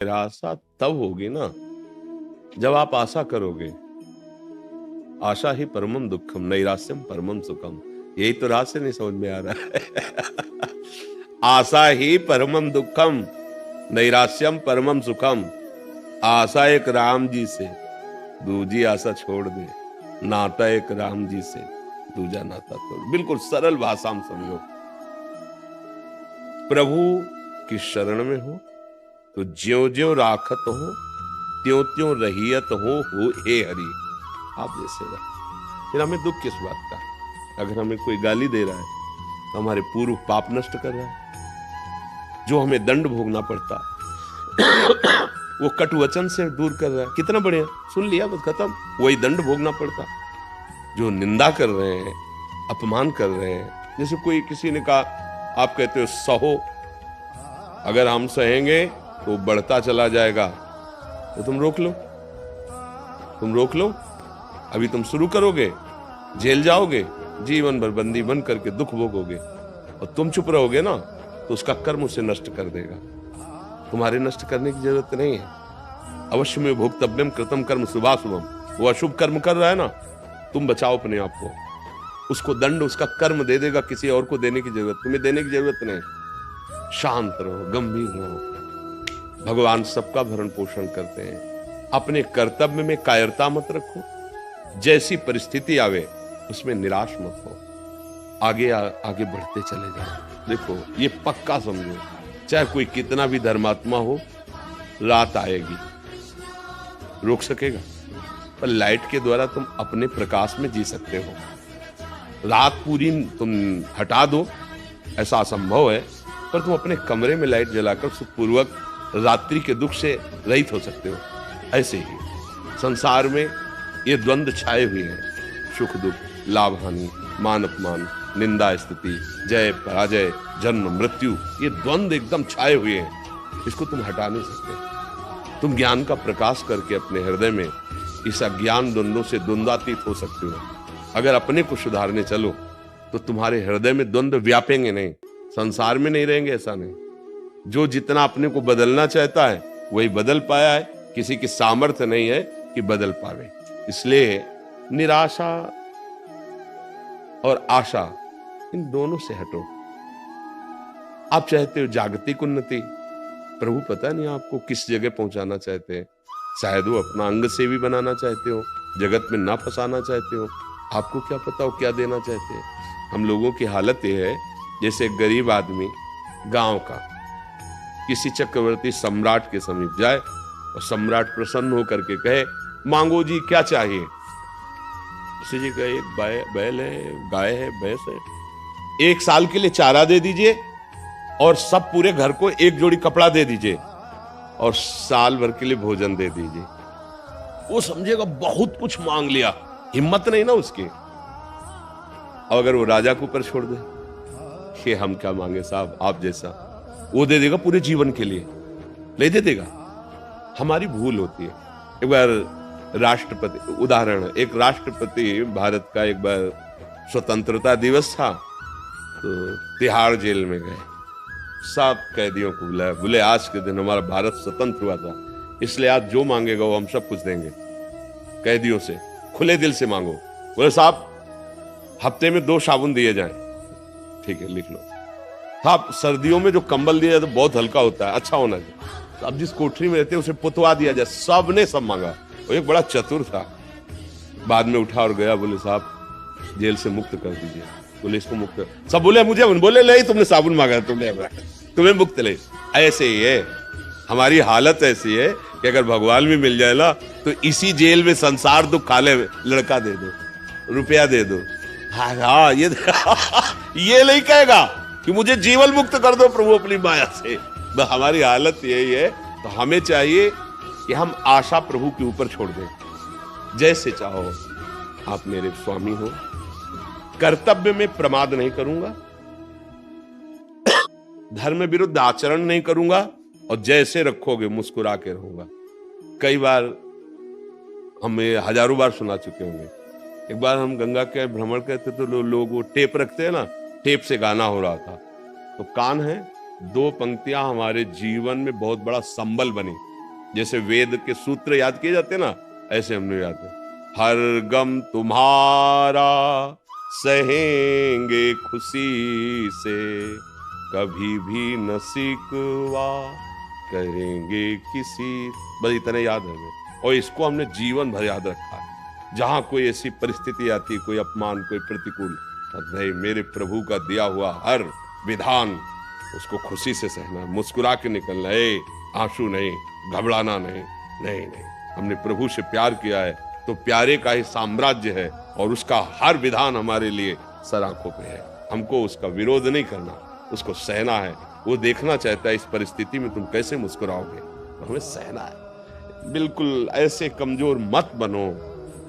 निराशा तब होगी ना जब आप आशा करोगे। आशा ही परमम दुखम नैराश्यम परमम सुखम। यही तो रात से नहीं समझ में आ रहा है। आशा ही परमम दुखम नैराश्यम परमम सुखम। आशा एक राम जी से, दूजी आशा छोड़ दे। नाता एक राम जी से, दूजा नाता तोड़। बिल्कुल सरल भाषा में समझो। प्रभु की शरण में हो तो ज्यों ज्यों राखत हो, त्यों त्यों रहियत हो हे हरि। आप जैसे रहे। फिर हमें दुख किस बात का? अगर हमें कोई गाली दे रहा है तो हमारे पूर्व पाप नष्ट कर रहा है। जो हमें दंड भोगना पड़ता वो कटु वचन से दूर कर रहा है। कितना बढ़िया, सुन लिया बस खत्म। वही दंड भोगना पड़ता। जो निंदा कर रहे हैं, अपमान कर रहे हैं, जैसे कोई किसी ने कहा, आप कहते हो सहो, अगर हम सहेंगे तो बढ़ता चला जाएगा, तो तुम रोक लो। तुम रोक लो। अभी तुम शुरू करोगे, जेल जाओगे, जीवन भर बंदी बन करके दुख भोगोगे। और तुम चुप रहोगे ना तो उसका कर्म उसे नष्ट कर देगा। तुम्हारे नष्ट करने की जरूरत नहीं है। अवश्य में भोक्तव्यम कृतम कर्म शुभाशुभम। वो अशुभ कर्म कर रहा है ना, तुम बचाओ अपने आप को। उसको दंड उसका कर्म दे देगा, किसी और को देने की जरूरत, तुम्हें देने की जरूरत नहीं। शांत रहो, गंभीर रहो। भगवान सबका भरण पोषण करते हैं। अपने कर्तव्य में कायरता मत रखो। जैसी परिस्थिति आवे उसमें निराश मत हो। आगे आगे बढ़ते चले जाओ। देखो ये पक्का समझो, चाहे कोई कितना भी धर्मात्मा हो, रात आएगी। रोक सकेगा? पर लाइट के द्वारा तुम अपने प्रकाश में जी सकते हो। रात पूरी तुम हटा दो, ऐसा असंभव है, पर तुम अपने कमरे में लाइट जलाकर सुखपूर्वक रात्रि के दुख से रहित हो सकते हो। ऐसे ही संसार में ये द्वंद्व छाए हुए हैं। सुख दुख, लाभ हानि, मान अपमान, निंदा स्तुति, जय पराजय, जन्म मृत्यु, ये द्वंद्व एकदम छाए हुए हैं। इसको तुम हटा नहीं सकते। तुम ज्ञान का प्रकाश करके अपने हृदय में इस अज्ञान द्वंद्वों से द्वंद्वातीत हो सकते हो। अगर अपने को सुधारने चलो तो तुम्हारे हृदय में द्वंद्व व्यापेंगे नहीं। संसार में नहीं रहेंगे, ऐसा नहीं। जो जितना अपने को बदलना चाहता है वही बदल पाया है। किसी की सामर्थ्य नहीं है कि बदल पावे। इसलिए निराशा और आशा, इन दोनों से हटो। आप चाहते हो जागतिक उन्नति, प्रभु पता नहीं आपको किस जगह पहुंचाना चाहते हैं। शायद वो अपना अंग सेवी बनाना चाहते हो, जगत में ना फंसाना चाहते हो। आपको क्या पता वो क्या देना चाहते हैं। हम लोगों की हालत ये है, जैसे एक गरीब आदमी गांव का किसी चक्रवर्ती सम्राट के समीप जाए और सम्राट प्रसन्न होकर के कहे, मांगो जी क्या चाहिए। किसी जी कहे, एक बैल है, गाय है, भैंस है, 1 साल के लिए चारा दे दीजिए और सब पूरे घर को 1 जोड़ी कपड़ा दे दीजिए और साल भर के लिए भोजन दे दीजिए। वो समझेगा बहुत कुछ मांग लिया, हिम्मत नहीं ना उसकी। और अगर वो राजा के ऊपर छोड़ दे कि हम क्या मांगे साहब, आप जैसा, वो दे देगा पूरे जीवन के लिए, नहीं दे देगा। हमारी भूल होती है। एक बार राष्ट्रपति, उदाहरण, एक राष्ट्रपति भारत का, एक बार स्वतंत्रता दिवस था तो तिहाड़ जेल में गए। 7 कैदियों को बुलाया, बोले आज के दिन हमारा भारत स्वतंत्र हुआ था, इसलिए आज जो मांगेगा वो हम सब कुछ देंगे। कैदियों से खुले दिल से मांगो। बोले साहब हफ्ते में 2 साबुन दिए जाएं। ठीक है, लिख लो। साहब सर्दियों में जो कंबल दिया जाए तो बहुत हल्का होता है, अच्छा होना चाहिए। तो अब जिस कोठरी में रहते हैं उसे पुतवा दिया जाए। सब ने सब मांगा। वो एक बड़ा चतुर था, बाद में उठा और गया, बोले साहब जेल से मुक्त कर दीजिए। बोले इसको मुक्त, सब बोले मुझे, बोले नहीं तुमने साबुन मांगा, तुमने तुम्हें मुक्त ले। ऐसे ही है हमारी हालत, ऐसी है कि अगर भगवान भी मिल जाए ना तो इसी जेल में संसार दुख खा ले, लड़का दे दो, रुपया दे दो। हाँ ये ये नहीं कहेगा कि मुझे जीवन मुक्त कर दो प्रभु अपनी माया से। हमारी हालत यही है। तो हमें चाहिए कि हम आशा प्रभु के ऊपर छोड़ दें। जैसे चाहो आप मेरे स्वामी हो। कर्तव्य में प्रमाद नहीं करूंगा, धर्म विरुद्ध आचरण नहीं करूंगा, और जैसे रखोगे मुस्कुरा के रहूंगा। कई बार हमें हजारों बार सुना चुके होंगे। एक बार हम गंगा के भ्रमण करते तो लोग वो टेप रखते हैं ना, टेप से गाना हो रहा था। तो कान है, 2 पंक्तियां हमारे जीवन में बहुत बड़ा संबल बनी। जैसे वेद के सूत्र याद किए जाते ना, ऐसे हमने याद है। हर गम तुम्हारा सहेंगे खुशी से, कभी भी न सिकवा करेंगे किसी। बस इतना याद है हमें, और इसको हमने जीवन भर याद रखा है। जहां कोई ऐसी परिस्थिति आती, कोई अपमान, कोई प्रतिकूल, नहीं, मेरे प्रभु का दिया हुआ हर विधान उसको खुशी से सहना, मुस्कुरा के निकलना है, आंसू नहीं, घबराना नहीं। नहीं नहीं, हमने प्रभु से प्यार किया है तो प्यारे का ही साम्राज्य है, और उसका हर विधान हमारे लिए सर आंखों पे है। हमको उसका विरोध नहीं करना, उसको सहना है। वो देखना चाहता है इस परिस्थिति में तुम कैसे मुस्कुराओगे, तो हमें सहना है। बिल्कुल ऐसे कमजोर मत बनो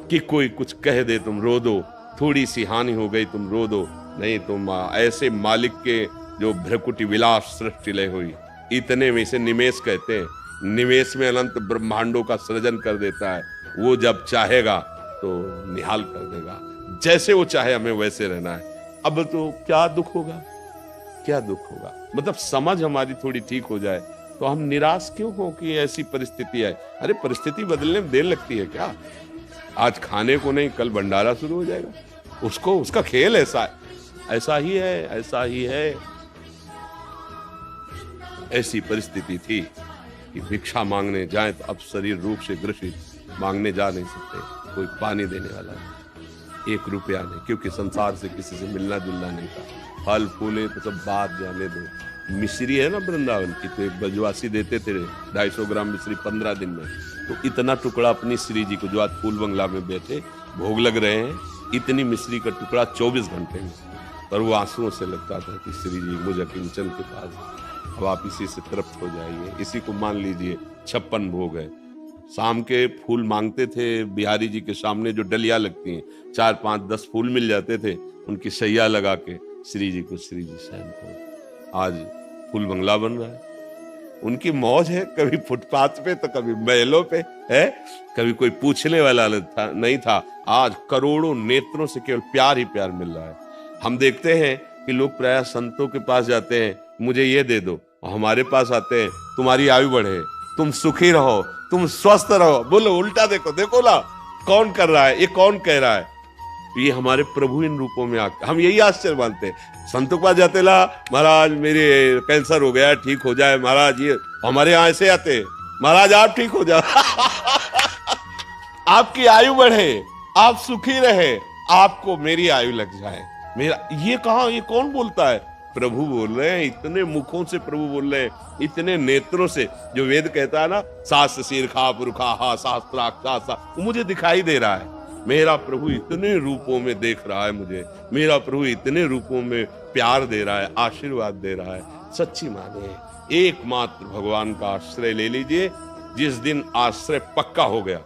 कि कोई कुछ कह दे तुम रो दो, थोड़ी सी हानि हो गई तुम रो दो। नहीं, तुम ऐसे मालिक के जो भ्रकुटी विलास सृष्टि लय हुई, इतने में से निमेष कहते हैं, निमेष में अनंत ब्रह्मांडों का सृजन कर देता है। वो जब चाहेगा तो निहाल कर देगा, जैसे वो चाहे हमें वैसे रहना है। अब तो क्या दुख होगा, क्या दुख होगा, मतलब समझ हमारी थोड़ी ठीक हो जाए तो हम निराश क्यों हो कि ऐसी परिस्थिति है। अरे परिस्थिति बदलने में देर लगती है क्या? आज खाने को नहीं, कल भंडारा शुरू हो जाएगा। उसको उसका खेल ऐसा है, ऐसा ही है, ऐसा ही है। ऐसी परिस्थिति थी कि भिक्षा मांगने जाए तो अब शरीर रूप से ग्रसित, मांगने जा नहीं सकते, कोई पानी देने वाला नहीं, 1 रुपया नहीं, क्योंकि संसार से किसी से मिलना जुलना नहीं था। फल फूले तो सब बात जाने दो। मिश्री है ना वृंदावन की, तो एक ब्रजवासी देते थे 250 ग्राम मिश्री 15 दिन में। तो इतना टुकड़ा अपनी श्री जी को, जो आज फूल बंगला में बैठे भोग लग रहे हैं, इतनी मिश्री का टुकड़ा 24 घंटे में। और वो आंसुओं से लगता था कि श्री जी मुझे किंचन के पास, अब आप इसी से तृप्त हो जाइए, इसी को मान लीजिए 56 भोग है। शाम के फूल मांगते थे बिहारी जी के सामने, जो डलिया लगती हैं, 4, 5, 10 फूल मिल जाते थे, उनकी सैया लगा के श्री जी को, श्री जी शयन करो। आज फूल बंगला बन रहा है। उनकी मौज है, कभी फुटपाथ पे तो कभी महलों पे है, कभी कोई पूछने वाला नहीं था। आज करोड़ों नेत्रों से केवल प्यार ही प्यार मिल रहा है। हम देखते हैं कि लोग प्रायः संतों के पास जाते हैं, मुझे ये दे दो, और हमारे पास आते हैं, तुम्हारी आयु बढ़े, तुम सुखी रहो, तुम स्वस्थ रहो। बोलो उल्टा देखो, देखो ना कौन कर रहा है, ये कौन कह रहा है? ये हमारे प्रभु इन रूपों में आके, हम यही आश्चर्य मानते हैं। संतों के पास जाते, ला महाराज मेरे कैंसर हो गया, ठीक हो जाए महाराज। ये हमारे यहाँ ऐसे आते, महाराज आप ठीक हो जाओ आपकी आयु बढ़े, आप सुखी रहे, आपको मेरी आयु लग जाए। मेरा ये कहा, ये कौन बोलता है? प्रभु बोल रहे हैं, इतने मुखों से प्रभु बोल रहे हैं, इतने नेत्रों से। जो वेद कहता है ना, शास्त्र शीर्षा पुरुखा हा शास्त्राक्षा, वो मुझे दिखाई दे रहा है। मेरा प्रभु इतने रूपों में देख रहा है मुझे, मेरा प्रभु इतने रूपों में प्यार दे रहा है, आशीर्वाद दे रहा है। सच्ची माने एकमात्र भगवान का आश्रय ले लीजिए। जिस दिन आश्रय पक्का हो गया,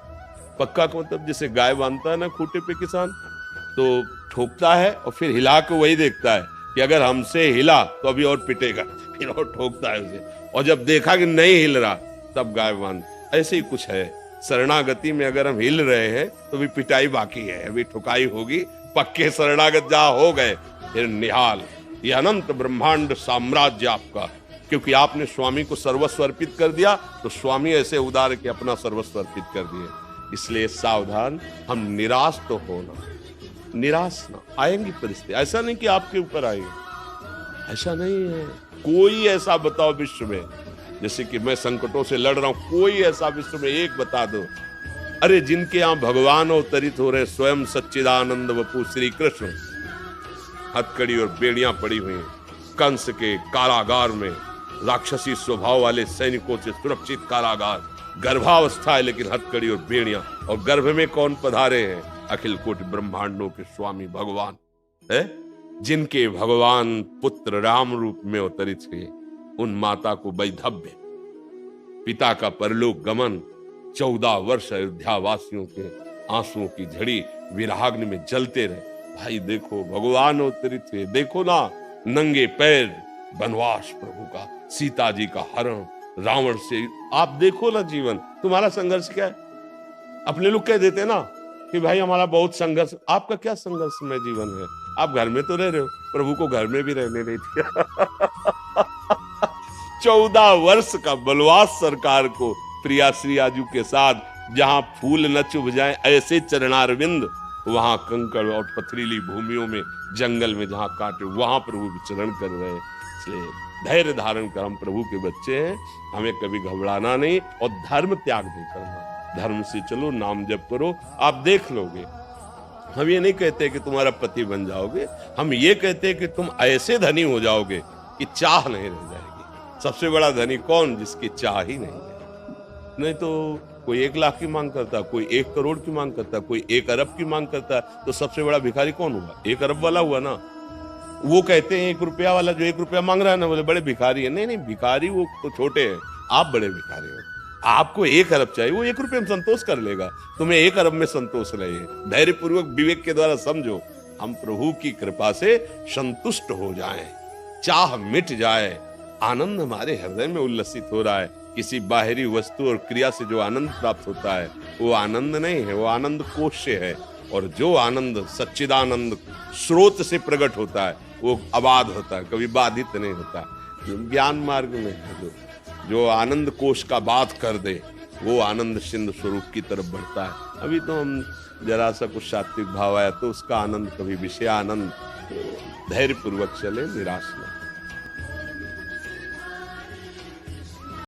पक्का का मतलब जैसे गाय बांधता है ना खूंटे पे किसान, तो ठोकता है और फिर हिला के वही देखता है कि अगर हमसे हिला तो अभी और पिटेगा, फिर और ठोकता है उसे, और जब देखा कि नहीं हिल रहा तब गाय बांध। ऐसे ही कुछ है शरणागति में, अगर हम हिल रहे हैं तो भी पिटाई बाकी है, अभी ठुकाई होगी। पक्के शरणागत जहां हो गए फिर निहाल। ये अनंत ब्रह्मांड साम्राज्य आपका, क्योंकि आपने स्वामी को सर्वस्व अर्पित कर दिया, तो स्वामी ऐसे उदार के अपना सर्वस्व अर्पित कर दिए। इसलिए सावधान, हम निराश तो होना, निराश ना। आएंगी परिस्थिति, ऐसा नहीं कि आपके ऊपर आएगी, ऐसा नहीं है। कोई ऐसा बताओ विश्व में, जैसे कि मैं संकटों से लड़ रहा हूं, कोई ऐसा विश्व में एक बता दो, अरे जिनके यहां भगवान अवतरित हो रहे, स्वयं सच्चिदानंद वपु श्री कृष्ण, हथकड़ी और बेड़ियां पड़ी हुई हैं, कंस के कारागार में, राक्षसी स्वभाव वाले सैनिकों से सुरक्षित कारागार, गर्भावस्था है लेकिन हथकड़ी और बेड़ियां, और गर्भ में कौन पधारे हैं? अखिल कोटि ब्रह्मांडों के स्वामी भगवान है, जिनके भगवान पुत्र राम रूप में अवतरित हुए। उन माता को वैधव्य, पिता का परलोक गमन, 14 वर्ष अयोध्या वासियों के आंसुओं की झड़ी विराग्नि में जलते रहे। भाई देखो भगवान अवतरित हुए, देखो ना नंगे पैर वनवास प्रभु का, सीता जी का हरण, रावण से। आप देखो ना जीवन, तुम्हारा संघर्ष क्या है? अपने लोग कह देते ना कि भाई हमारा बहुत संघर्ष, आपका क्या संघर्षमय जीवन है? आप घर में तो रह रहे हो, प्रभु को घर में भी रहने नहीं दिया 14 वर्ष का वनवास सरकार को प्रियाश्री आजू के साथ जहां फूल न चुभ जाए ऐसे चरणारविंद, वहां कंकड़ और पथरीली भूमियों में, जंगल में जहां कांटे, वहां प्रभु विचरण कर रहे हैं। इसलिए धैर्य धारण कर, हम प्रभु के बच्चे हैं, हमें कभी घबराना नहीं और धर्म त्याग नहीं करना। धर्म से चलो, नाम जप करो, आप देख लोगे। हम ये नहीं कहते कि तुम्हारा पति बन जाओगे, हम ये कहते हैं कि तुम ऐसे धनी हो जाओगे कि चाह नहीं रह जाएगी। सबसे बड़ा धनी कौन? जिसकी चाह ही नहीं है। नहीं तो कोई 1 लाख की मांग करता, कोई 1 करोड़ की मांग करता, कोई 1 अरब की मांग करता, तो सबसे बड़ा भिखारी कौन हुआ? 1 अरब वाला हुआ ना। वो कहते हैं 1 रुपया वाला, जो 1 रुपया मांग रहा है ना, बोले बड़े भिखारी है। नहीं नहीं, भिखारी वो तो छोटे हैं, आप बड़े भिखारी हो। आपको 1 अरब चाहिए, वो 1 रुपये में संतोष कर लेगा, तुम्हें 1 अरब में संतोष नहीं है। धैर्य पूर्वक विवेक के द्वारा समझो, हम प्रभु की कृपा से संतुष्ट हो जाएं, चाह मिट जाए, आनंद हमारे हृदय में उल्लसित हो रहा है। किसी बाहरी वस्तु और क्रिया से जो आनंद प्राप्त होता है वो आनंद नहीं है, वो आनंद कोश से है। और जो आनंद सच्चिदानंद स्रोत से प्रकट होता है वो अबाध होता है, कभी बाधित नहीं होता। ज्ञान मार्ग में है जो आनंद कोश का बात कर दे, वो आनंद सिंधु स्वरूप की तरफ बढ़ता है। अभी तो हम जरा सा कुछ सात्विक भाव आया तो उसका आनंद, कभी विषय आनंद। धैर्य पूर्वक चले, निराश न